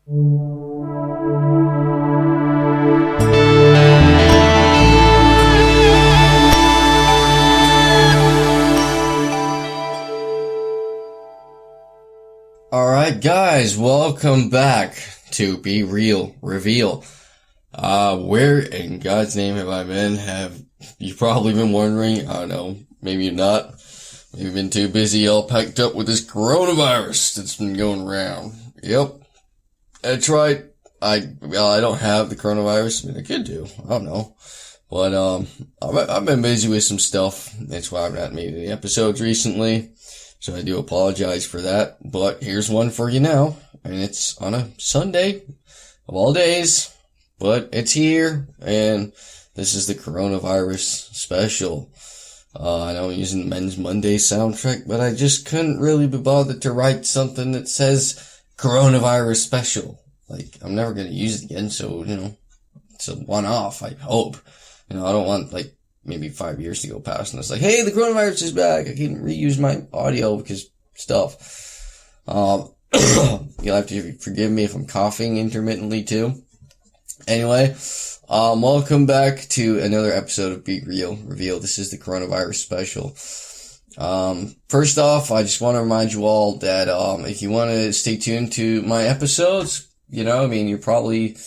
Alright guys, welcome back to Be Real Reveal. Where in God's name have I been? Have you probably been wondering? I don't know, maybe you're not. Maybe you've been too busy all packed up with this coronavirus that's been going around. Yep, that's right. I don't have the coronavirus. I mean, I could do. I don't know. But, I've been busy with some stuff. That's why I've not made any episodes recently. So I do apologize for that, but here's one for you now, and it's on a Sunday of all days, but it's here, and this is the coronavirus special. I know I'm using the Men's Monday soundtrack, but I just couldn't really be bothered to write something that says coronavirus special. Like, I'm never gonna use it again, so, it's a one-off, I hope. I don't want, maybe 5 years to go past and it's like, hey, the coronavirus is back. I can reuse my audio because stuff. You'll have to forgive me if I'm coughing intermittently too. Anyway, welcome back to another episode of Be Real Reveal. This is the coronavirus special. First off, I just want to remind you all that, if you want to stay tuned to my episodes, you're probably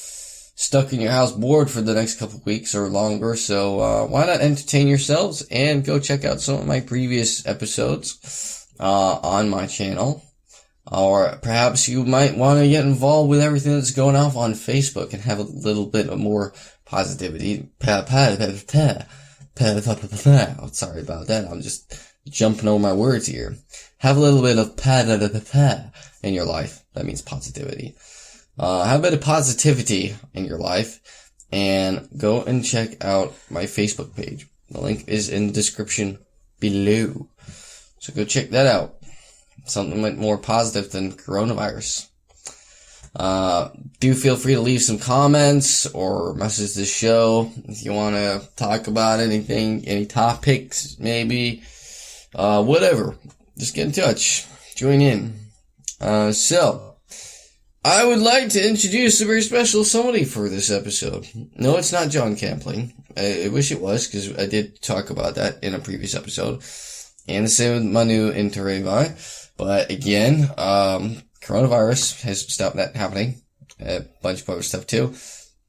stuck in your house bored for the next couple of weeks or longer, so why not entertain yourselves and go check out some of my previous episodes on my channel. Or perhaps you might want to get involved with everything that's going off on Facebook and have a little bit of more positivity. Sorry about that, I'm just jumping over my words here. Have a little bit of in your life. That means positivity. Have a bit of positivity in your life and go and check out my Facebook page. The link is in the description below. So go check that out. Something more positive than coronavirus. Do feel free to leave some comments or message the show if you want to talk about anything, any topics, maybe, whatever. Just get in touch. Join in. So, I would like to introduce a very special somebody for this episode. No, it's not John Campling. I wish it was, because I did talk about that in a previous episode. And the same with Manu and Terevi. But again, coronavirus has stopped that happening. A bunch of other stuff too.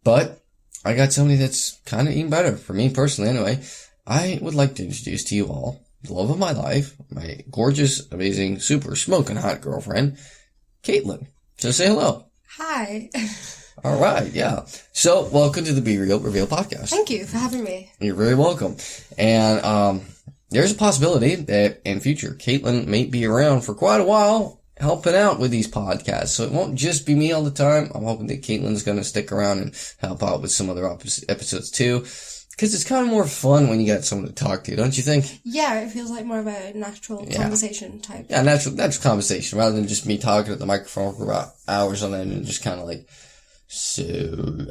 But I got somebody that's kind of even better, for me personally anyway. I would like to introduce to you all the love of my life, my gorgeous, amazing, super smoking hot girlfriend, Caitlyn. So say hello. Hi. All right, yeah. So welcome to the Be Real Reveal podcast. Thank you for having me. You're very welcome. And there's a possibility that in future Caitlyn may be around for quite a while helping out with these podcasts. So it won't just be me all the time. I'm hoping that Caitlyn's going to stick around and help out with some other episodes too. Because it's kind of more fun when you got someone to talk to, don't you think? Yeah, it feels like more of a natural conversation type. Yeah, natural conversation, rather than just me talking at the microphone for about hours on end and just kind of like, so,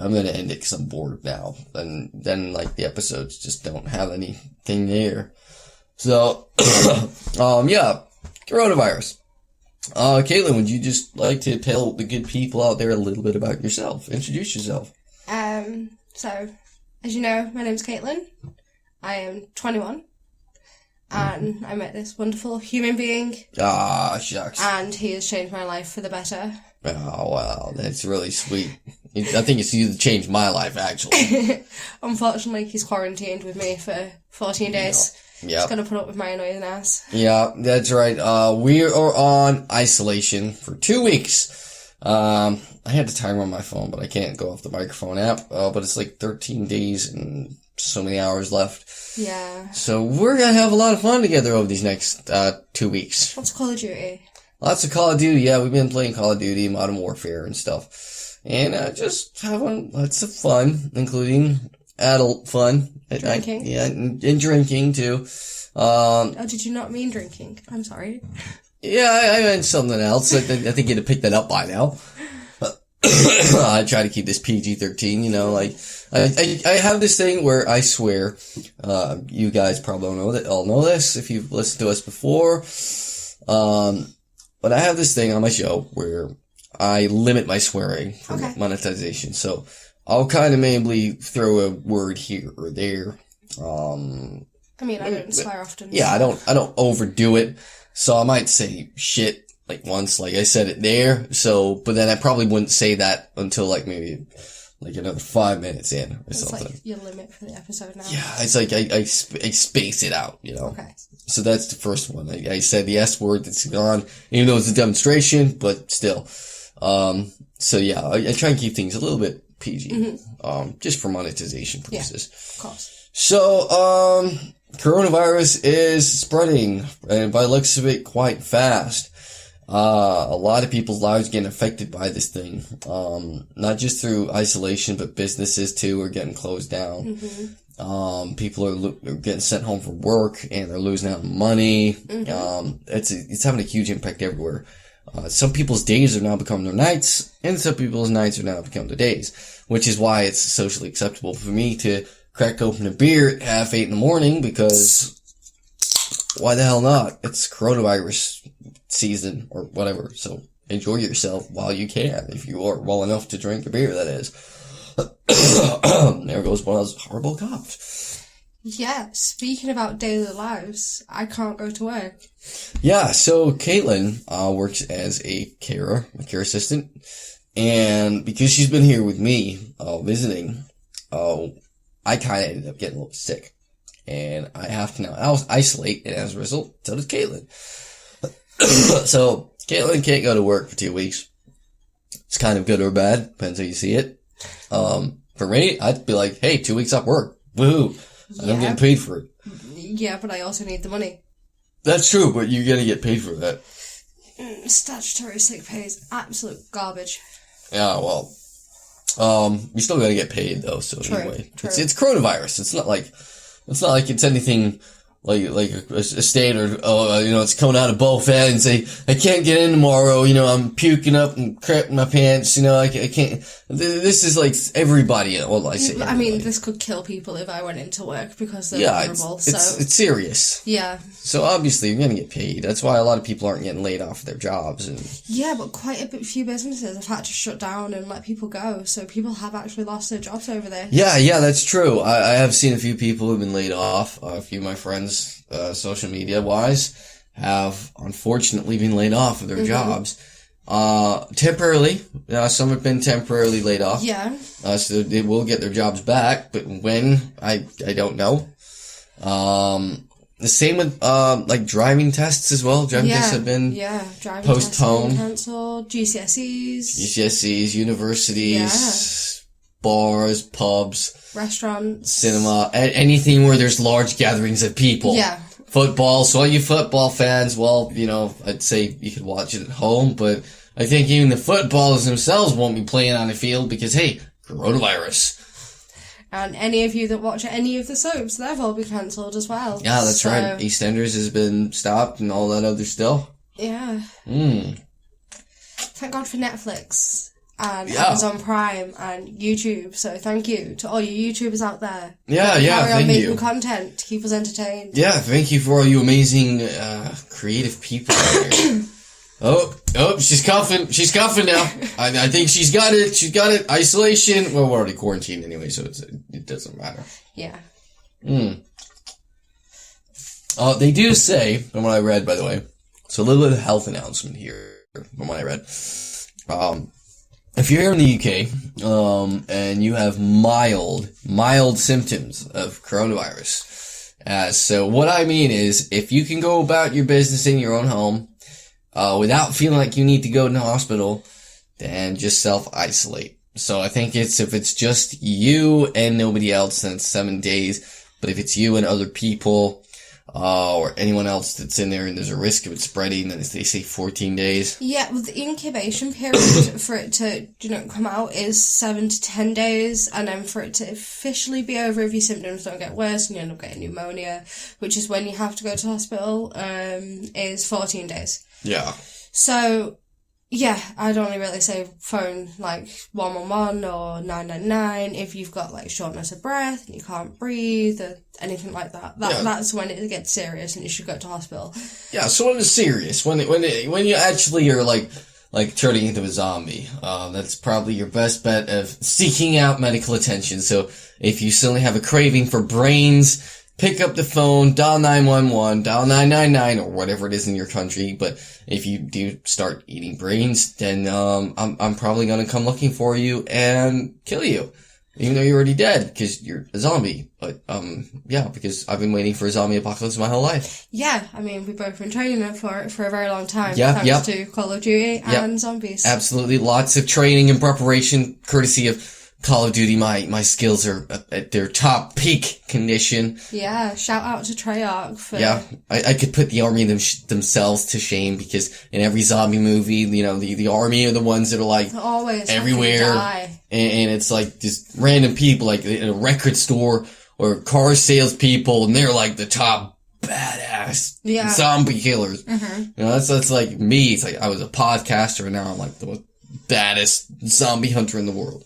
I'm gonna end it because I'm bored now. And then, the episodes just don't have anything there. So, yeah, coronavirus. Caitlyn, would you just like to tell the good people out there a little bit about yourself? Introduce yourself. So, as you know, my name's Caitlyn. I am 21. And I met this wonderful human being. Ah, shucks. And he has changed my life for the better. Oh, wow. That's really sweet. I think it's you that changed my life, actually. Unfortunately, he's quarantined with me for 14 days. Yeah. He's going to put up with my annoying ass. Yeah, that's right. We are on isolation for 2 weeks. I had the timer on my phone, but I can't go off the microphone app. But it's 13 days and so many hours left. Yeah. So we're gonna have a lot of fun together over these next 2 weeks. What's Call of Duty? Lots of Call of Duty. Yeah, we've been playing Call of Duty, Modern Warfare, and stuff, and just having lots of fun, including adult fun. Drinking. And drinking too. Oh, did you not mean drinking? I'm sorry. Yeah, I meant something else. I think you'd have picked that up by now. I try to keep this PG-13, I have this thing where I swear, you guys probably all know this if you've listened to us before, but I have this thing on my show where I limit my swearing for monetization. So I'll kind of maybe throw a word here or there. I mean, I don't swear often. Yeah, I don't overdo it. So I might say shit like once, like I said it there. So, but then I probably wouldn't say that until like maybe like another 5 minutes in or something. Like your limit for the episode now. Yeah, it's like I space it out, you know. Okay. So that's the first one. I said the S word, it's gone, even though it's a demonstration, but still. So yeah, I try and keep things a little bit PG, just for monetization purposes. Yeah, of course. So, coronavirus is spreading, and by the looks of it, quite fast. A lot of people's lives getting affected by this thing. Not just through isolation, but businesses too are getting closed down. People are getting sent home from work, and they're losing out on money. It's having a huge impact everywhere. Some people's days are now becoming their nights, and some people's nights are now becoming their days, which is why it's socially acceptable for me to crack open a beer at 8:30 in the morning, because why the hell not? It's coronavirus season or whatever, so enjoy yourself while you can, if you are well enough to drink a beer, that is. There goes one of those horrible coughs. Yeah, speaking about daily lives, I can't go to work. Yeah, so Caitlyn works as a care assistant, and because she's been here with me visiting, I kind of ended up getting a little sick, and I have to now isolate, and as a result, so does Caitlyn. So Caitlyn can't go to work for 2 weeks. It's kind of good or bad, depends how you see it. For me, I'd be like, hey, 2 weeks off work, woohoo! And I'm getting paid for it. Yeah, but I also need the money. That's true, but you're gonna get paid for that. Statutory sick pay is absolute garbage. Yeah, well, you're still gonna get paid though. So True, anyway, true. it's coronavirus. It's not like it's anything like a state or it's coming out of both ends. I can't get in tomorrow. I'm puking up and crap in my pants. I can't. This is like everybody. Well, I say everybody. I mean, this could kill people if I went into work because they're vulnerable. It's serious. Yeah. So obviously you're gonna get paid. That's why a lot of people aren't getting laid off their jobs. Yeah, but quite a few businesses have had to shut down and let people go. So people have actually lost their jobs over there. Yeah, that's true. I have seen a few people who've been laid off. A few of my friends, social media wise, have unfortunately been laid off of their jobs. Temporarily. Some have been temporarily laid off. Yeah. So they will get their jobs back, but when, I don't know. The same with, like driving tests as well. Driving tests have been driving postponed. Tests cancelled. GCSEs, universities, bars, pubs, restaurants, cinema, anything where there's large gatherings of people. Yeah. Football, so all you football fans, well, I'd say you could watch it at home, but I think even the footballers themselves won't be playing on the field because, hey, coronavirus. And any of you that watch any of the soaps, they've all been cancelled as well. Yeah, that's right. EastEnders has been stopped and all that other stuff. Yeah. Thank God for Netflix and Amazon Prime and YouTube. So thank you to all you YouTubers out there. Carry on making content to keep us entertained. Yeah, thank you for all you amazing, creative people out there. Oh, she's coughing. She's coughing now. I think she's got it. She's got it. Isolation. Well, we're already quarantined anyway, so it doesn't matter. Yeah. They do say, from what I read, by the way, so a little bit of health announcement here, from what I read. If you're here in the UK, and you have mild symptoms of coronavirus, so what I mean is, if you can go about your business in your own home, without feeling like you need to go to the hospital, then just self-isolate. So I think if it's just you and nobody else, then it's 7 days. But if it's you and other people, or anyone else that's in there and there's a risk of it spreading, then they say 14 days. Yeah, well, the incubation period for it to, come out is 7 to 10 days, and then for it to officially be over if your symptoms don't get worse and you end up getting pneumonia, which is when you have to go to hospital, is 14 days. Yeah. So, yeah, I'd only really say phone, 111 or 999 if you've got, shortness of breath and you can't breathe or anything like that. That's when it gets serious and you should go to hospital. Yeah, so when it's serious, when you actually are, like turning into a zombie. That's probably your best bet of seeking out medical attention. So if you suddenly have a craving for brains, pick up the phone, dial 911, dial 999, or whatever it is in your country. But if you do start eating brains, then I'm probably gonna come looking for you and kill you. Even though you're already dead, because you're a zombie. But, yeah, because I've been waiting for a zombie apocalypse my whole life. Yeah, I mean, we've both been training for it for a very long time. Yeah, thanks to Call of Duty and zombies. Absolutely. Lots of training and preparation, courtesy of Call of Duty. My skills are at their top peak condition. Yeah, shout out to Treyarch for... Yeah, I could put the army themselves to shame, because in every zombie movie, you know, the army are the ones that are like always everywhere. And it's like just random people, like in a record store or car salespeople, and they're like the top badass zombie killers. Mm-hmm. You know, that's like me. It's like I was a podcaster, and now I'm like the baddest zombie hunter in the world.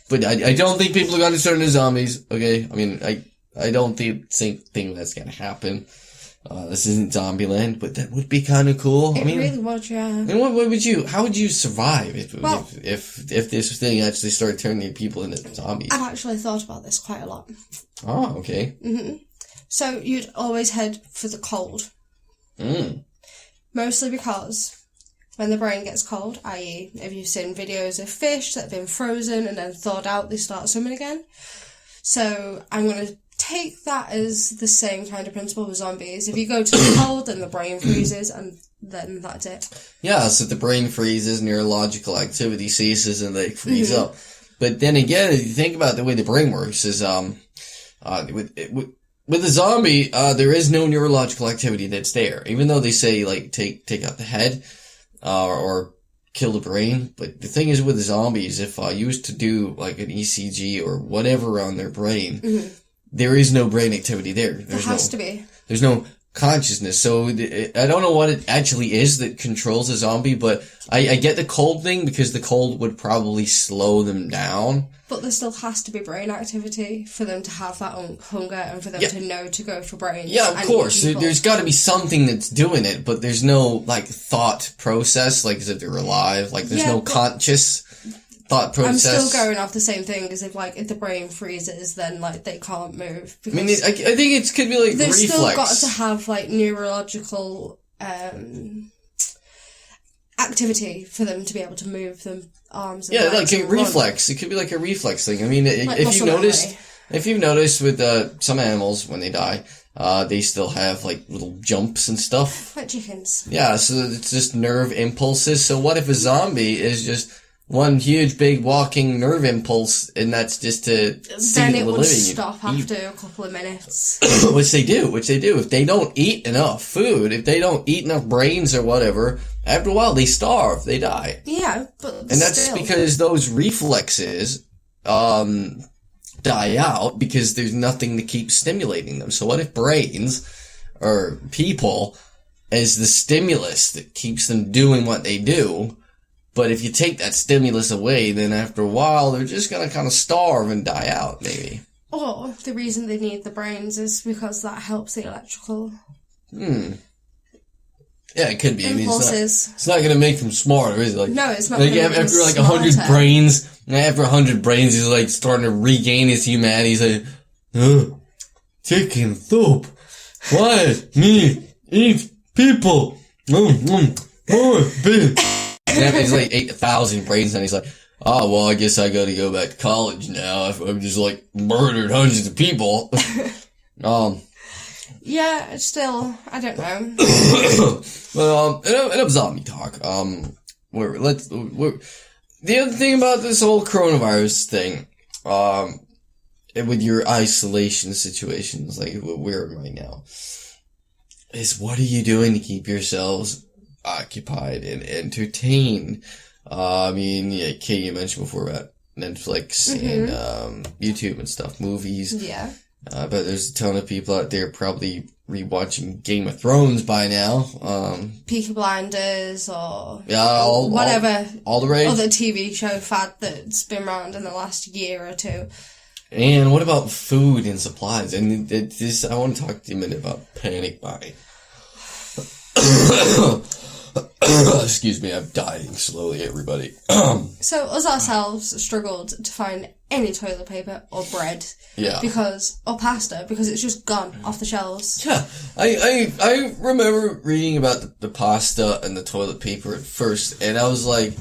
But I don't think people are going to turn into zombies, okay? I mean, I don't think that's going to happen. This isn't Zombieland, but that would be kind of cool. It really would, yeah. And how would you survive if this thing actually started turning people into zombies? I've actually thought about this quite a lot. Oh, okay. Mm-hmm. So you'd always head for the cold. Mostly because when the brain gets cold, i.e. if you've seen videos of fish that have been frozen and then thawed out, they start swimming again. So I'm going to take that as the same kind of principle with zombies. If you go to the cold, then the brain freezes, and then that's it. Yeah, so the brain freezes, neurological activity ceases, and they freeze up. But then again, if you think about the way the brain works, is with a zombie, there is no neurological activity that's there. Even though they say, like, take out the head, or kill the brain. But the thing is with the zombies, if you was to do, like, an ECG or whatever on their brain, there is no brain activity there. There has to be. There's no consciousness. So I don't know what it actually is that controls a zombie, but I get the cold thing, because the cold would probably slow them down. But there still has to be brain activity for them to have that hunger and for them to know to go for brains. Yeah, of course. There's got to be something that's doing it, but there's no, like, thought process, like, as if they're alive. Like, there's no conscious thought process. I'm still going off the same thing, as if the brain freezes, then, like, they can't move. I mean, I think it could be, like, reflex. They've still got to have, like, neurological activity for them to be able to move them arms and legs, like a reflex. It could be like a reflex thing. I mean, like if you've noticed with some animals, when they die, they still have, like, little jumps and stuff. Like chickens. Yeah, so it's just nerve impulses. So what if a zombie is just one huge, big, walking nerve impulse, and that's just to see the living? Then it would stop after a couple of minutes. Which they do. If they don't eat enough food, if they don't eat enough brains or whatever, after a while they starve, they die. Yeah, and that's because those reflexes die out, because there's nothing to keep stimulating them. So what if brains, or people, is the stimulus that keeps them doing what they do? But if you take that stimulus away, then after a while, they're just going to kind of starve and die out, maybe. Or the reason they need the brains is because that helps the electrical. Yeah, it could be. Impulses. It's not going to make them smarter, is it? Like, no, it's not. Like, after like 100 brains, after 100 brains, he's like starting to regain his humanity. He's like, chicken soup. Why me eat people? And he's like 8,000 brains, and he's like, oh, well, I guess I gotta go back to college now. I've just, like, murdered hundreds of people. Yeah, still, I don't know. But, enough zombie talk. The other thing about this whole coronavirus thing, with your isolation situations, like what we're in right now, is what are you doing to keep yourselves occupied and entertained? I mean, Kate, you mentioned before about Netflix and YouTube and stuff, movies. Yeah. But there's a ton of people out there probably rewatching Game of Thrones by now. Peaky Blinders or whatever. All the rage. Other TV show fad that's been around in the last year or two. And what about food and supplies? And I want to talk to you a minute about panic buying. Excuse me, I'm dying slowly, everybody. So, us ourselves struggled to find any toilet paper or bread. Yeah. Or pasta, because it's just gone off the shelves. Yeah. I remember reading about the pasta and the toilet paper at first, and I was like,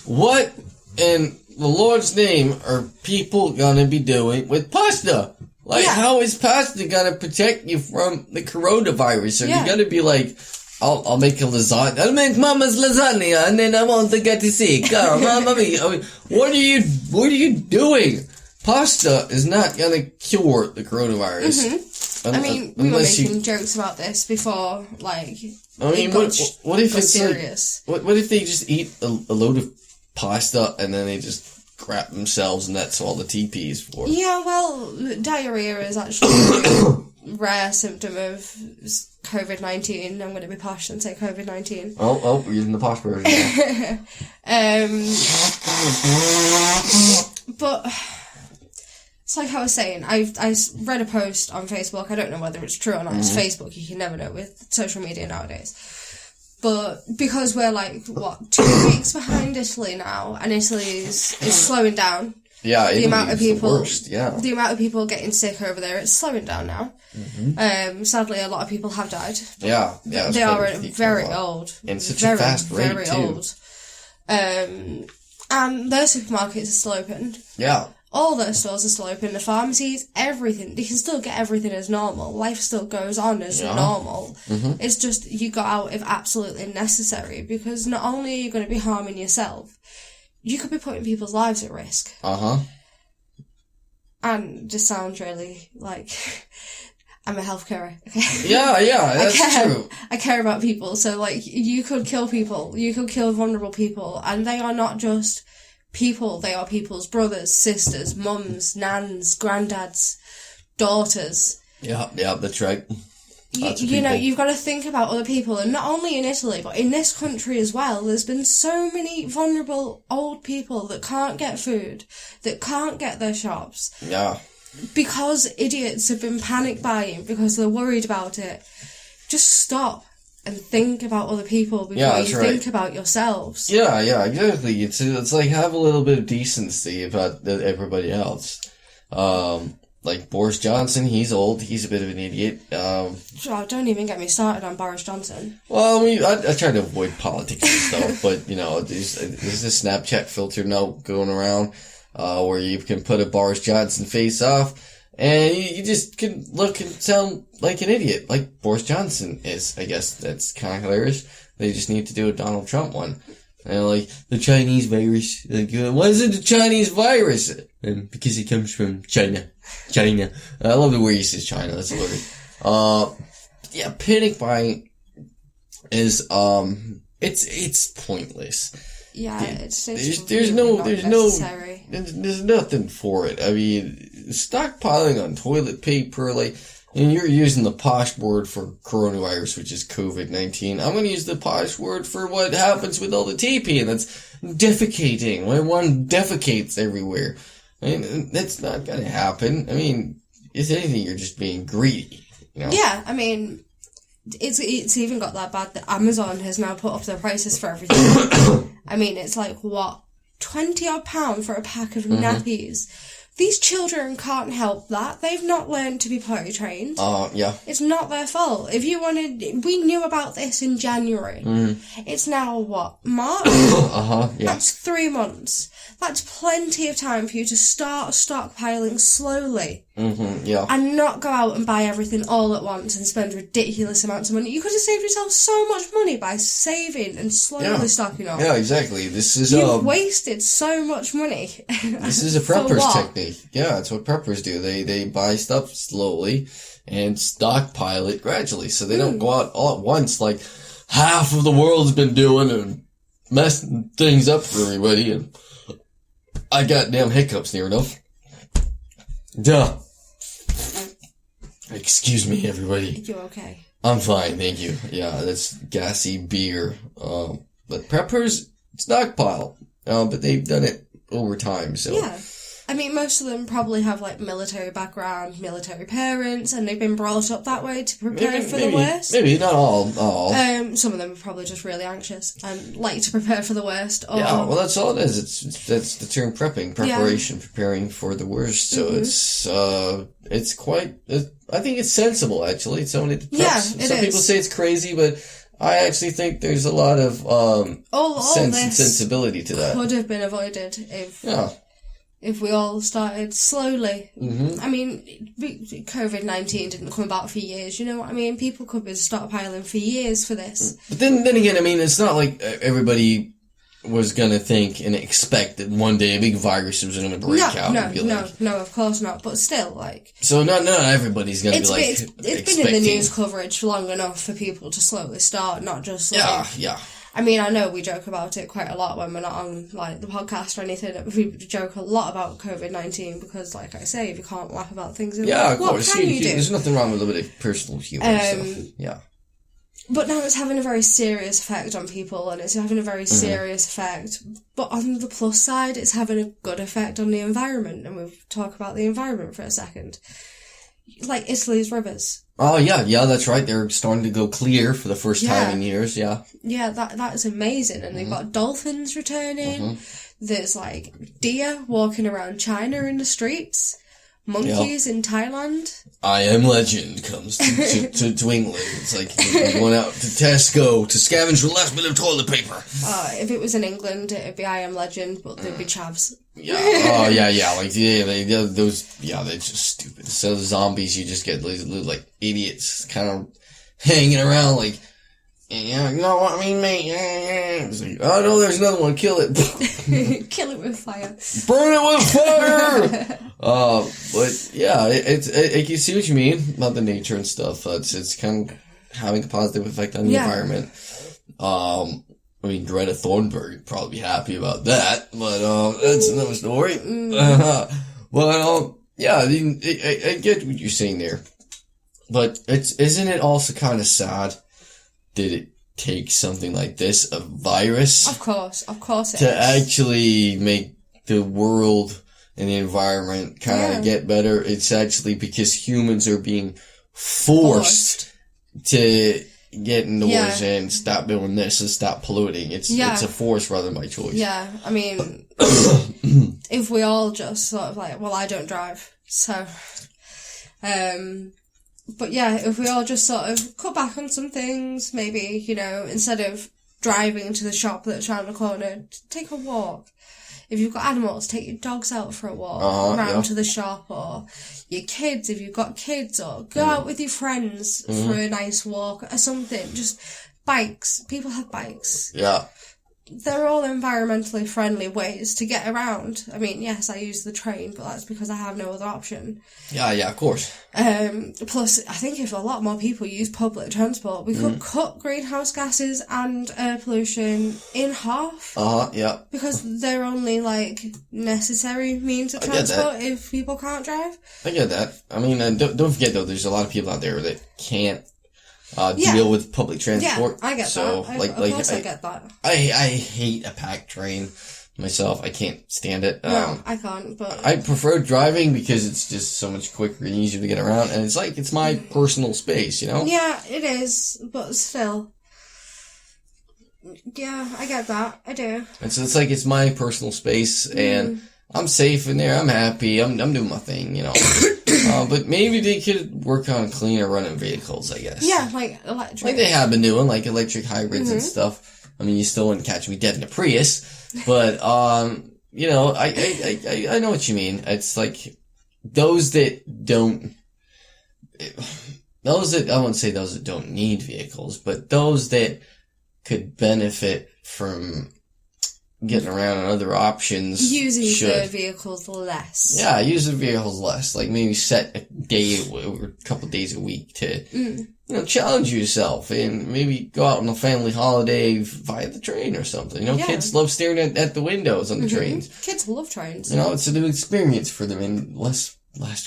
what in the Lord's name are people gonna be doing with pasta? Like, how is pasta gonna protect you from the coronavirus? Are you gonna be like, I'll make a lasagna. I'll make Mama's lasagna, and then I won't get to see. Oh, Mama mia. I mean, what are you doing? Pasta is not gonna cure the coronavirus. Mm-hmm. I mean, we were making jokes about this before, like. I mean, what if it's serious? Like, what if they just eat a load of pasta and then they just crap themselves, and that's all the TP is for? Yeah, well, diarrhea is actually a rare symptom of COVID-19. I'm going to be posh and say COVID-19. Oh, we're using the posh version. But it's like I was saying, I read a post on Facebook. I don't know whether it's true or not. It's Facebook. You can never know with social media nowadays. But because we're 2 weeks behind Italy now, and Italy is slowing down. Yeah, the amount of people, the worst, the amount of people getting sick over there, it's slowing down now. Mm-hmm. Sadly, a lot of people have died. Yeah, they are very old, and such a fast rate very too. Old. And their supermarkets are still open. Yeah. All their stores are still open, the pharmacies, everything. You can still get everything as normal. Life still goes on as normal. Mm-hmm. It's just you got out if absolutely necessary, because not only are you going to be harming yourself, you could be putting people's lives at risk. Uh-huh. And just sounds really like I'm a healthcare. Yeah, that's true. I care about people, so you could kill people. You could kill vulnerable people, and they are not just people, they are people's brothers, sisters, mums, nans, granddads, daughters. Yeah, that's right. You know, you've got to think about other people, and not only in Italy, but in this country as well. There's been so many vulnerable old people that can't get food, that can't get their shops. Yeah. Because idiots have been panic buying because they're worried about it. Just stop and think about other people before you think about yourselves. Yeah, exactly. It's like have a little bit of decency about everybody else. Like Boris Johnson, he's old. He's a bit of an idiot. Don't even get me started on Boris Johnson. Well, I mean, I try to avoid politics and stuff, but, there's a Snapchat filter now going around where you can put a Boris Johnson face off, and you just can look and sound like an idiot, like Boris Johnson is. I guess that's kind of hilarious. They just need to do a Donald Trump one. And like, the Chinese virus. Like, why is it the Chinese virus? Because it comes from China. I love the way he says China. That's hilarious. Panic buying is, it's pointless. Yeah, there's nothing for it. I mean, stockpiling on toilet paper, and you're using the posh word for coronavirus, which is COVID-19. I'm going to use the posh word for what happens with all the TP, and that's defecating. When one defecates everywhere. I mean, that's not going to happen. I mean, if anything, you're just being greedy. You know? Yeah, I mean, it's even got that bad that Amazon has now put up their prices for everything. I mean, it's £20 odd for a pack of nappies. These children can't help that. They've not learned to be potty trained. Yeah. It's not their fault. We knew about this in January. It's now March? Yeah. That's 3 months. That's plenty of time for you to start stockpiling slowly. Yeah. And not go out and buy everything all at once and spend ridiculous amounts of money. You could have saved yourself so much money by saving and slowly stocking up. Yeah, exactly. You've wasted so much money. This is a prepper's technique. Yeah, that's what preppers do. They buy stuff slowly and stockpile it gradually, so they don't go out all at once like half of the world's been doing and messing things up for everybody. And I got damn hiccups near enough. Duh. Excuse me, everybody. You okay? I'm fine, thank you. Yeah, that's gassy beer. But preppers stockpile. But they've done it over time, so. Yeah. I mean, most of them probably have, like, military background, military parents, and they've been brought up that way to prepare for the worst. Maybe, not all. Some of them are probably just really anxious and like to prepare for the worst. Or... Yeah, well, that's all it is. That's the term prepping, preparation, preparing for the worst. So it's quite, I think it's sensible, actually. Some people say it's crazy, but I actually think there's a lot of sensibility to that. Could have been avoided if we all started slowly. I mean, COVID-19 didn't come about for years, you know what I mean? People could be stockpiling for years for this. But then again, I mean, it's not like everybody was gonna think and expect that one day a big virus was gonna break out. No, of course not. But still, like... So not everybody's gonna be like... It's been in the news coverage long enough for people to slowly start, not just like... Yeah. I mean, I know we joke about it quite a lot when we're not on, like, the podcast or anything. We joke a lot about COVID-19 because, like I say, if you can't laugh about things... of course. Can you do? There's nothing wrong with a bit of personal humor and stuff. Yeah. But now it's having a very serious effect on people, and it's having a very serious effect. But on the plus side, it's having a good effect on the environment, and we'll talk about the environment for a second. Like Italy's rivers. Oh, yeah, that's right. They're starting to go clear for the first time in years, yeah. Yeah, that is amazing. And they've got dolphins returning. There's, like, deer walking around China in the streets. Monkeys in Thailand. I Am Legend comes to England. It's like going out to Tesco to scavenge for the last bit of toilet paper. If it was in England, it'd be I Am Legend, but they'd be chavs. Yeah. Oh, yeah. Like, they're just stupid. So zombies, you just get like idiots kind of hanging around like, yeah, you know what I mean, mate? It's like, oh no, there's another one. Kill it. Kill it with fire. Burn it with fire. But yeah, you see what you mean about the nature and stuff. It's kind of having a positive effect on the environment. I mean, Greta Thunberg would probably be happy about that, but that's another story. Yeah, I mean, I get what you're saying there, but isn't it also kind of sad? Did it take something like this, a virus? Of course it to actually make the world and the environment kind of get better? It's actually because humans are being forced to get indoors and stop doing this and stop polluting. It's a force rather than by choice. Yeah, I mean, if we all just sort of like, well, I don't drive, so... But yeah, if we all just sort of cut back on some things, maybe, you know, instead of driving to the shop that's around the corner, take a walk. If you've got animals, take your dogs out for a walk around to the shop, or your kids, if you've got kids, or go out with your friends for a nice walk or something. Just bikes. People have bikes. Yeah. They're all environmentally friendly ways to get around. I mean, yes, I use the train, but that's because I have no other option. Yeah, of course. Plus, I think if a lot more people use public transport, we could cut greenhouse gases and air pollution in half. Yeah. Because they're only, like, necessary means of transport if people can't drive. I get that. I mean, don't forget, though, there's a lot of people out there that can't deal with public transport. Yeah, I get that. Of course I get that. I hate a packed train myself. I can't stand it. No, I can't, but... I prefer driving because it's just so much quicker and easier to get around, and it's my personal space, you know? Yeah, it is, but still. Yeah, I get that. I do. And so it's my personal space, and I'm safe in there. I'm happy. I'm doing my thing, you know? But maybe they could work on cleaner running vehicles, I guess. Yeah, like electric. Like they have been doing, like electric hybrids and stuff. I mean, you still wouldn't catch me dead in a Prius, but, you know, I know what you mean. It's like, those that, I wouldn't say those that don't need vehicles, but those that could benefit from getting around on other options. Using the vehicles less. Yeah, use the vehicles less. Like maybe set a day or a couple of days a week to, you know, challenge yourself and maybe go out on a family holiday via the train or something. You know, kids love staring at the windows on the trains. Kids love trains. You know, it's a new experience for them and less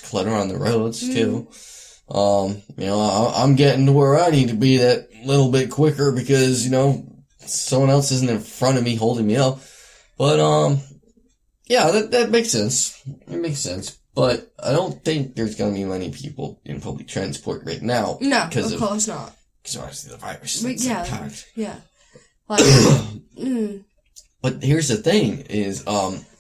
clutter on the roads too. You know, I'm getting to where I need to be that little bit quicker because, you know, someone else isn't in front of me holding me up. But, Yeah, that makes sense. It makes sense. But I don't think there's going to be many people in public transport right now. No, of course not. Because obviously the virus is packed. Yeah. Like, But here's the thing is,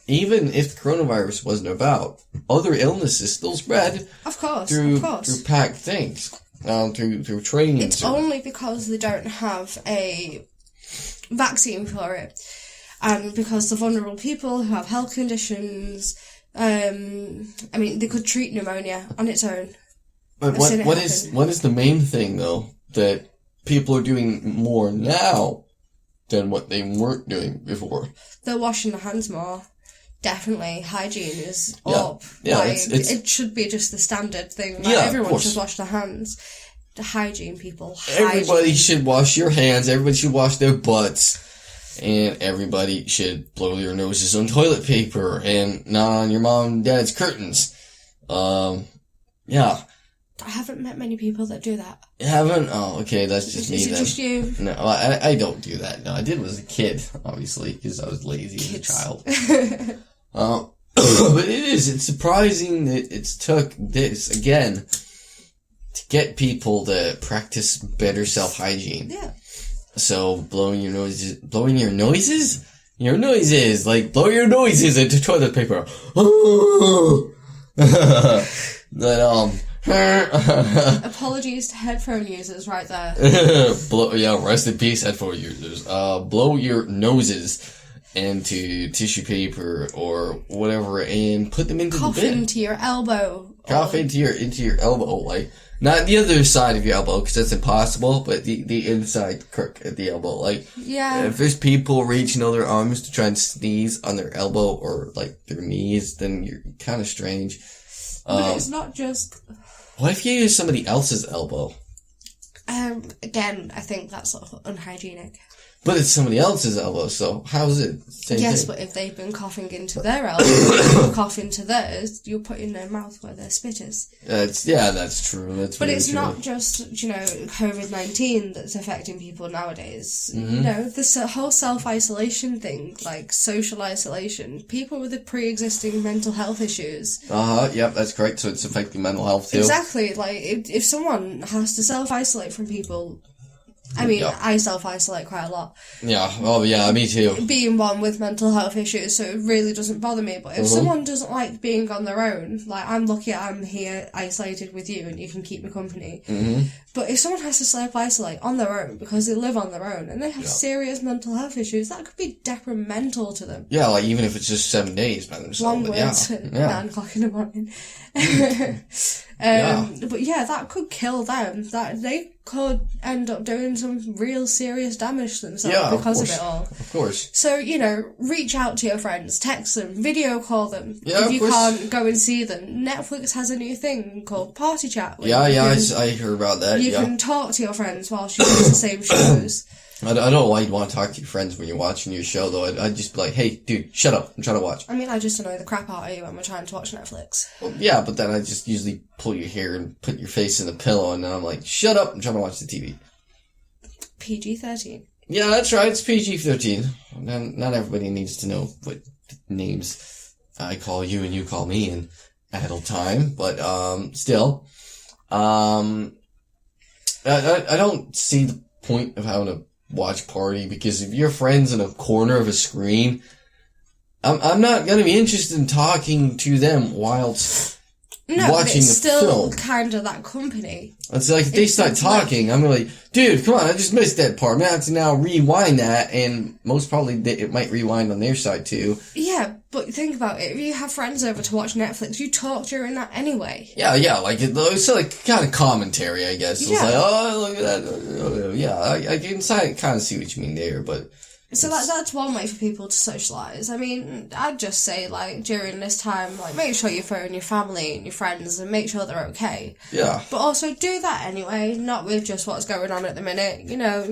even if the coronavirus wasn't about, other illnesses still spread. Of course. Through packed things. Through trains. It's only because they don't have a vaccine for it. And because the vulnerable people who have health conditions, they could treat pneumonia on its own. But what is the main thing, though, that people are doing more now than what they weren't doing before? They're washing their hands more. Definitely. Hygiene is up. Yeah, it should be just the standard thing. Like, everyone should wash their hands. The hygiene people. Everybody should wash your hands. Everybody should wash their butts. And everybody should blow their noses on toilet paper and not on your mom and dad's curtains. Yeah. I haven't met many people that do that. You haven't? Oh, okay, that's just me then. Is it just you? No, I don't do that. No, I did when I was a kid, obviously, because I was lazy as a child. But it's surprising that it's took this, again, to get people to practice better self-hygiene. Yeah. So, blowing your noises, like, blow your noises into toilet paper. Apologies to headphone users right there. Rest in peace, headphone users. Blow your noses into tissue paper or whatever and put them into the bin. Cough into your elbow. Cough into your elbow, like, not the other side of your elbow, because that's impossible, but the inside crook at the elbow. Like, if there's people reaching out their arms to try and sneeze on their elbow or, like, their knees, then you're kind of strange. But it's not just... What if you use somebody else's elbow? Again, I think that's sort of unhygienic. But it's somebody else's elbow, so how's it? Same thing. But if they've been coughing into their elbow, you cough into theirs, you're putting their mouth where their spit is. That's true. But it's not just, COVID-19 that's affecting people nowadays. Mm-hmm. This whole self-isolation thing, like social isolation, people with the pre-existing mental health issues. Yep, that's correct. So it's affecting mental health too. Exactly. Like, if someone has to self-isolate from people... I self-isolate quite a lot. Yeah, me too. Being one with mental health issues, so it really doesn't bother me. But if someone doesn't like being on their own, like, I'm lucky I'm here isolated with you and you can keep me company. Mm-hmm. But if someone has to self-isolate on their own because they live on their own and they have serious mental health issues, that could be detrimental to them. Yeah, like, even if it's just 7 days by themselves. Long words at 9 o'clock in the morning. But that could kill them. That they could end up doing some real serious damage to themselves because of it all. Of course. So, reach out to your friends, text them, video call them. Yeah, if you can't go and see them. Netflix has a new thing called Party Chat. I heard about that. You can talk to your friends whilst you watch the same shows. I don't know why you'd want to talk to your friends when you're watching your show, though. I'd just be like, hey, dude, shut up. I'm trying to watch. I just annoy the crap out of you when we're trying to watch Netflix. Well, yeah, but then I just usually pull your hair and put your face in the pillow, and then I'm like, shut up. I'm trying to watch the TV. PG-13. Yeah, that's right. It's PG-13. Not everybody needs to know what names I call you and you call me in adult time, but still. I don't see the point of having a watch party, because if your friend's in a corner of a screen, I'm not going to be interested in talking to them whilst watching but it's the still film. Kind of that company. It's like if they start talking, I'm like, dude, come on, I just missed that part. I'm going to have to now rewind that, and most probably it might rewind on their side too. Yeah, but think about it. If you have friends over to watch Netflix, you talk during that anyway. Yeah, like it's like kind of commentary, I guess. It's like, oh, look at that. Yeah, I can kind of see what you mean there, but... So that's one way for people to socialise. I'd just say, like, during this time, like, make sure you phone your family and your friends and make sure they're okay. Yeah. But also do that anyway, not with just what's going on at the minute.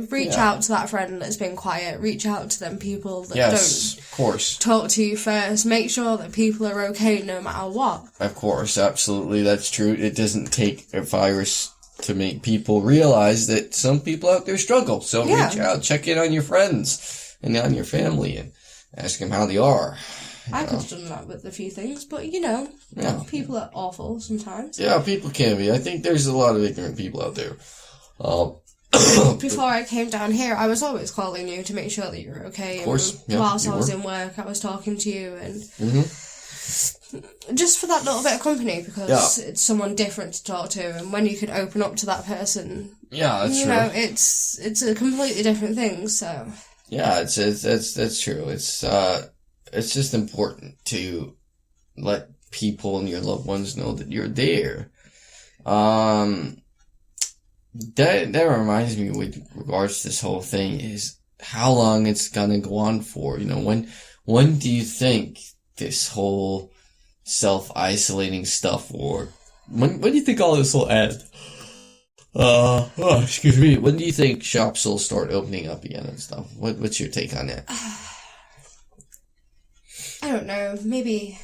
Reach out to that friend that's been quiet. Reach out to them people that don't of course. Talk to you first. Make sure that people are okay no matter what. Of course, absolutely, that's true. It doesn't take a virus to make people realize that some people out there struggle. So reach out, check in on your friends and on your family, and ask them how they are. I could have done that with a few things, but people are awful sometimes. Yeah, people can be. I think there's a lot of ignorant people out there. Before I came down here, I was always calling you to make sure that you're okay. Of course. And whilst I was in work, I was talking to you, and just for that little bit of company, because it's someone different to talk to, and when you can open up to that person, that's true. It's a completely different thing. So that's true. It's just important to let people and your loved ones know that you're there. That reminds me, with regards to this whole thing, is how long it's gonna go on for. When do you think this whole self-isolating stuff, or when do you think all this will end? Excuse me. When do you think shops will start opening up again and stuff? What's your take on that? I don't know. Maybe.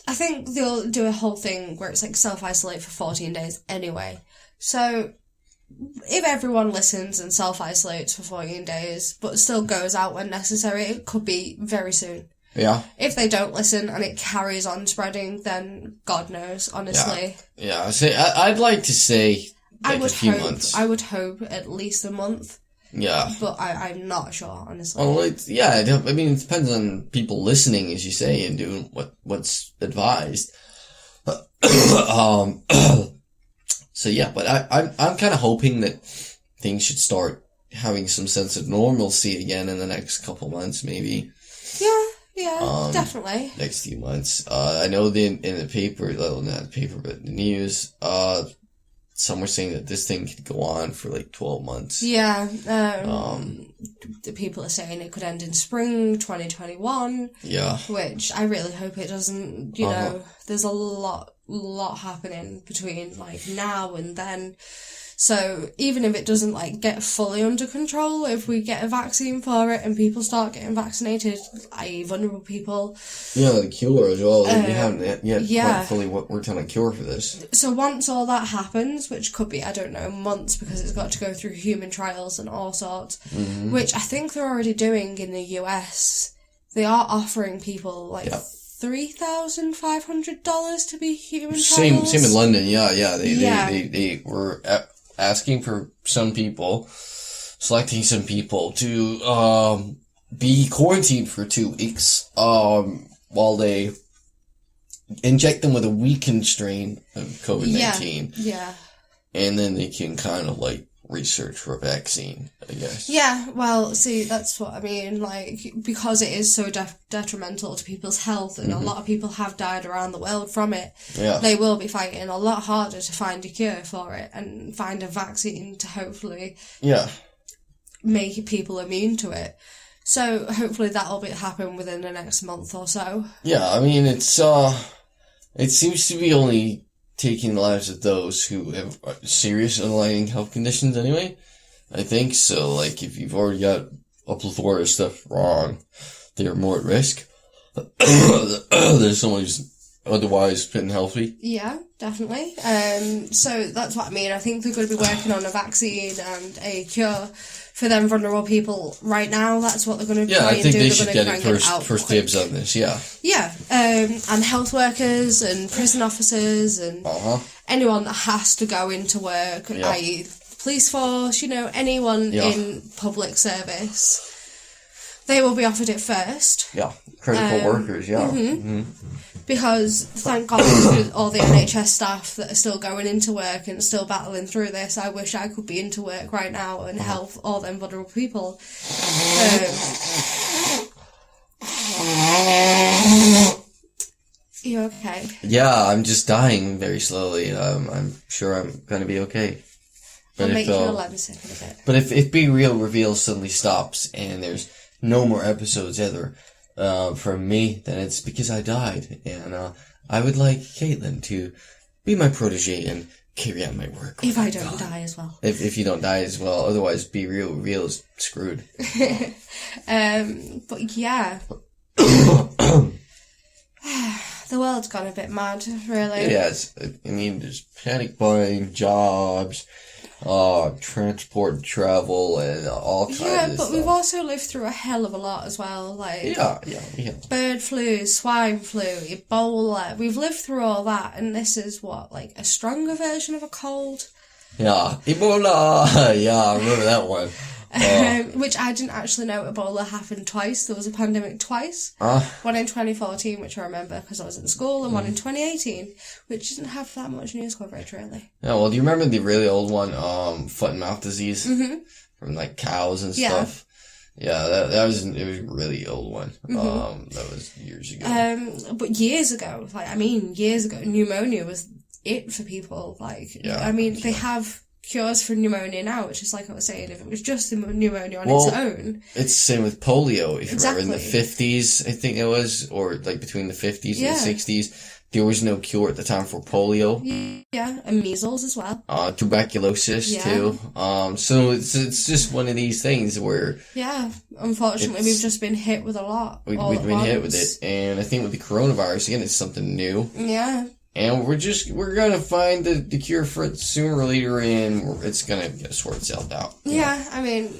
I think they'll do a whole thing where it's like self-isolate for 14 days anyway. So, if everyone listens and self-isolates for 14 days, but still goes out when necessary, it could be very soon. Yeah. If they don't listen and it carries on spreading, then God knows, honestly. Yeah. I'd like to say a few months. I would hope at least a month. Yeah. But I'm not sure, honestly. Well, it depends on people listening, as you say, and doing what's advised. So yeah, but I'm kind of hoping that things should start having some sense of normalcy again in the next couple months, maybe. Yeah, definitely. Next few months. I know in the paper, well, not the paper, but the news, some were saying that this thing could go on for like 12 months. Yeah. The people are saying it could end in spring 2021. Yeah. Which I really hope it doesn't. There's a lot happening between like now and then. So even if it doesn't like get fully under control, if we get a vaccine for it and people start getting vaccinated, i.e. vulnerable people. Yeah, the cure as well. We haven't yet quite fully worked on a cure for this. So once all that happens, which could be, I don't know, months, because it's got to go through human trials and all sorts, which I think they're already doing in the US. They are offering people like $3,500 to be human trials. Same in London, They were asking for some people, selecting some people to be quarantined for 2 weeks while they inject them with a weakened strain of COVID-19. Yeah. And then they can kind of like research for a vaccine, I guess. Yeah, well, see, that's what I mean, like, because it is so detrimental to people's health, and a lot of people have died around the world from it, they will be fighting a lot harder to find a cure for it, and find a vaccine to hopefully make people immune to it. So, hopefully that'll happen within the next month or so. Yeah, I mean, it seems to be only taking the lives of those who have serious underlying health conditions anyway. I think so. Like, if you've already got a plethora of stuff wrong, they're more at risk. There's someone who's otherwise fit and healthy. Yeah, definitely. So that's what I mean. I think they're going to be working on a vaccine and a cure for them vulnerable people right now. That's what they're going to try and do. I think they should get it first dibs on this, Yeah, and health workers and prison officers and anyone that has to go into work, i.e. police force, anyone in public service. They will be offered it first. Yeah, critical workers, Because, thank God for all the NHS staff that are still going into work and still battling through this. I wish I could be into work right now and help all them vulnerable people. You okay? Yeah, I'm just dying very slowly. I'm sure I'm going to be okay. I'll make you feel like sick in a bit. But if Be Real Reveal suddenly stops and there's no more episodes ever from me, then it's because I died. And I would like Caitlyn to be my protege and carry out my work. If I don't die as well. If you don't die as well. Otherwise, Be Real Reveal is screwed. But yeah. The world's gone a bit mad, really. It has. I mean, there's panic buying, jobs, transport and travel and all kinds of stuff. Yeah, but we've also lived through a hell of a lot as well. Like, yeah. Bird flu, swine flu, Ebola. We've lived through all that, and this is what, like, a stronger version of a cold? Yeah, Ebola! Yeah, I remember that one. Which I didn't actually know Ebola happened twice. There was a pandemic twice. One in 2014, which I remember because I was in school, and one in 2018, which didn't have that much news coverage, really. Yeah, well, do you remember the really old one, foot and mouth disease? Mm-hmm. From, like, cows and stuff? Yeah, it was a really old one. That was years ago. But years ago, pneumonia was it for people. Like, they have cures for pneumonia now, which is like I was saying, if it was just the pneumonia on its own. It's the same with polio. If you remember in the 50s, I think it was, or like between the 50s and the 60s, there was no cure at the time for polio. Yeah, and measles as well. Tuberculosis too. So it's just one of these things where... Yeah, unfortunately we've just been hit with a lot. We've been hit with it, and I think with the coronavirus, again, it's something new. Yeah. And we're gonna find the cure for it sooner or later, and it's gonna sort itself out. Yeah, I mean,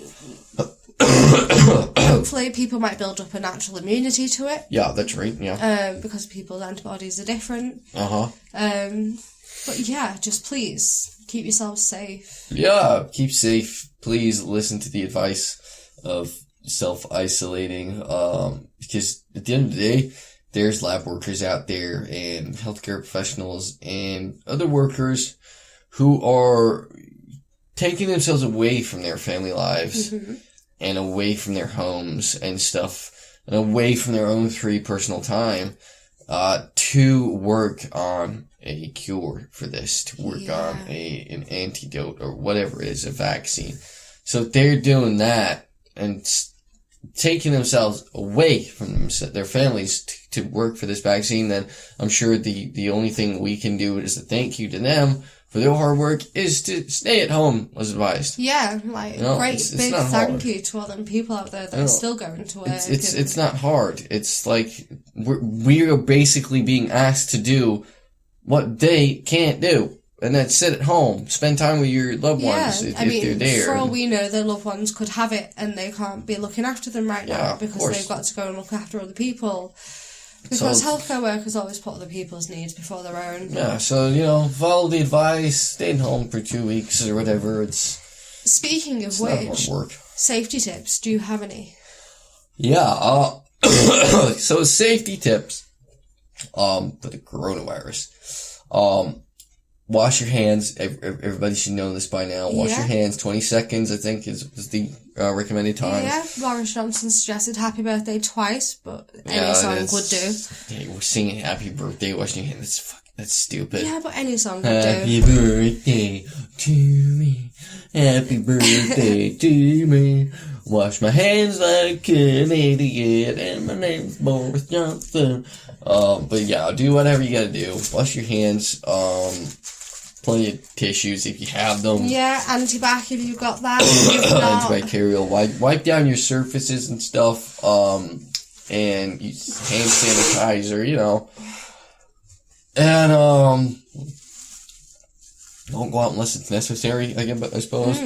hopefully people might build up a natural immunity to it. Yeah, that's right, because people's antibodies are different. Uh-huh. But yeah, just please, keep yourselves safe. Yeah, keep safe. Please listen to the advice of self-isolating, because at the end of the day, there's lab workers out there and healthcare professionals and other workers who are taking themselves away from their family lives and away from their homes and stuff and away from their own free personal time to work on a cure for this, to work on an antidote or whatever it is, a vaccine. So if they're doing that and taking themselves away from their families to work for this vaccine, then I'm sure the only thing we can do is a thank you to them for their hard work is to stay at home, was advised. Yeah, like, great big thank you to all them people out there that are still going to work. It's not hard. It's like we are basically being asked to do what they can't do. And then sit at home, spend time with your loved ones if they're there. For all we know, their loved ones could have it and they can't be looking after them right now because they've got to go and look after other people. Because healthcare workers always put other people's needs before their own. Yeah, so, follow the advice, stay at home for 2 weeks or whatever. Speaking of which, safety tips, do you have any? Yeah, so safety tips for the coronavirus. Wash your hands. Everybody should know this by now. Wash your hands. 20 seconds, I think, is the recommended time. Yeah, Boris Johnson suggested happy birthday twice, but any song would do. Yeah, we're singing happy birthday, washing your hands. That's stupid. Yeah, but any song would do. Happy birthday to me. Happy birthday to me. Wash my hands like an idiot, and my name's Boris Johnson. But yeah, do whatever you gotta do. Wash your hands. Plenty of tissues if you have them. Yeah, antibac if you've got that. Antibacterial. Wipe down your surfaces and stuff. And use hand sanitizer, And, don't go out unless it's necessary, I suppose.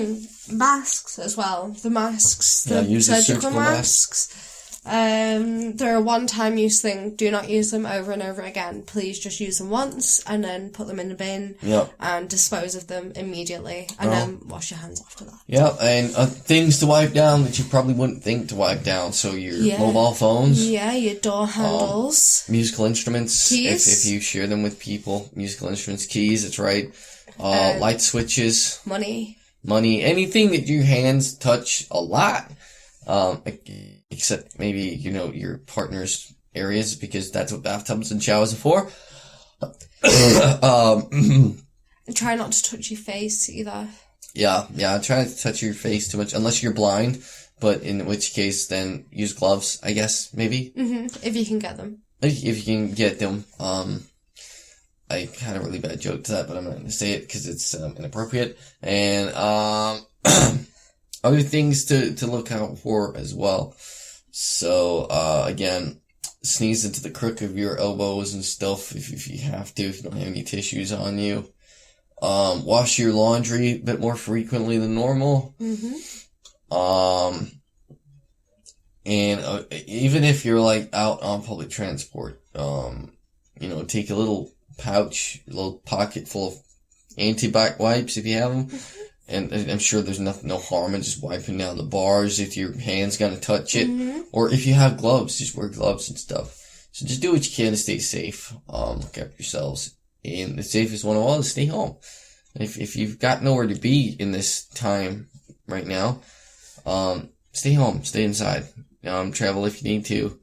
Masks as well. The masks. The use surgical masks. They're a one-time use thing. Do not use them over and over again. Please just use them once and then put them in a bin and dispose of them immediately and then wash your hands after that. Yeah, and things to wipe down that you probably wouldn't think to wipe down. So your mobile phones. Yeah, your door handles. Musical instruments. Keys. If you share them with people. Musical instruments, keys, that's right. Light switches. Money. Anything that your hands touch a lot. Except maybe, your partner's areas, because that's what bathtubs and showers are for. And try not to touch your face either. Yeah, try not to touch your face too much, unless you're blind, but in which case, then use gloves, I guess, maybe. If you can get them. If you can get them. I had a really bad joke to that, but I'm not going to say it because it's inappropriate. And, other things to look out for as well. So, again, sneeze into the crook of your elbows and stuff if you have to, if you don't have any tissues on you. Wash your laundry a bit more frequently than normal. And even if you're like out on public transport, take a little pouch, a little pocket full of anti-bac wipes if you have them. And I'm sure there's no harm in just wiping down the bars if your hand's gonna touch it. Or if you have gloves, just wear gloves and stuff. So just do what you can to stay safe. Look after yourselves. And the safest one of all is stay home. If you've got nowhere to be in this time right now, stay home, stay inside. Travel if you need to.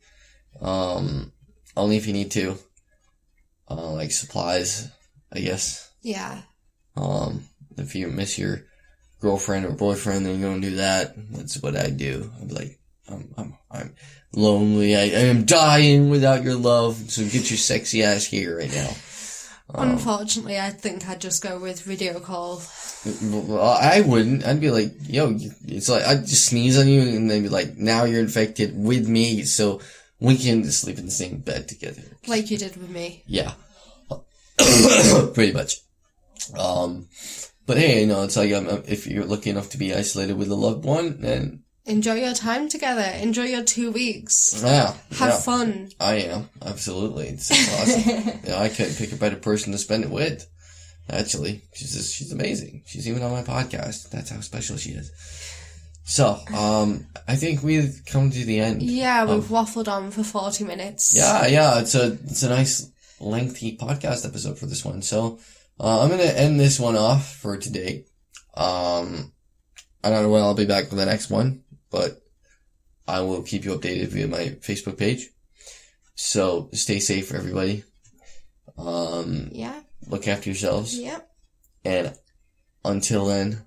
Only if you need to. Like supplies, I guess. Yeah. If you miss your girlfriend or boyfriend, then you're gonna do that. That's what I do. I'm like, I'm lonely. I am dying without your love. So get your sexy ass here right now. Unfortunately, I think I'd just go with video call. Well, I wouldn't. I'd be like, yo, it's like, I'd just sneeze on you and then be like, now you're infected with me, so we can just sleep in the same bed together. Like you did with me. Yeah. Pretty much. But hey, it's like, if you're lucky enough to be isolated with a loved one, then enjoy your time together. Enjoy your 2 weeks. Yeah. Have fun. I am. Absolutely. It's awesome. I couldn't pick a better person to spend it with. Actually, she's amazing. She's even on my podcast. That's how special she is. So, I think we've come to the end. Yeah, we've waffled on for 40 minutes. Yeah. It's a nice lengthy podcast episode for this one. So, I'm gonna end this one off for today. I don't know when I'll be back for the next one, but I will keep you updated via my Facebook page. So stay safe, everybody. Yeah. Look after yourselves. Yep. And until then,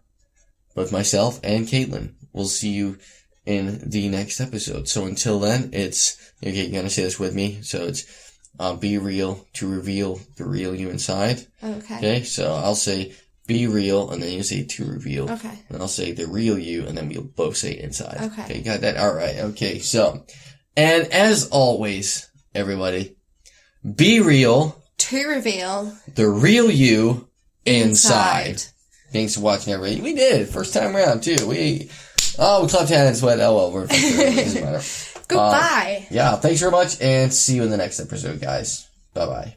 both myself and Caitlyn, we'll see you in the next episode. So until then, you're gonna say this with me. So it's, be real to reveal the real you inside. Okay. So I'll say, be real, and then you say to reveal. Okay. And I'll say the real you, and then we'll both say inside. Okay. Got that? Alright, okay, so. And as always, everybody, be real. To reveal. The real you inside. Thanks for watching, everybody. We did it. First time around, too. We clapped hands and sweat. Oh, well, we're it doesn't matter. Goodbye. Yeah, thanks very much, and see you in the next episode, guys. Bye-bye.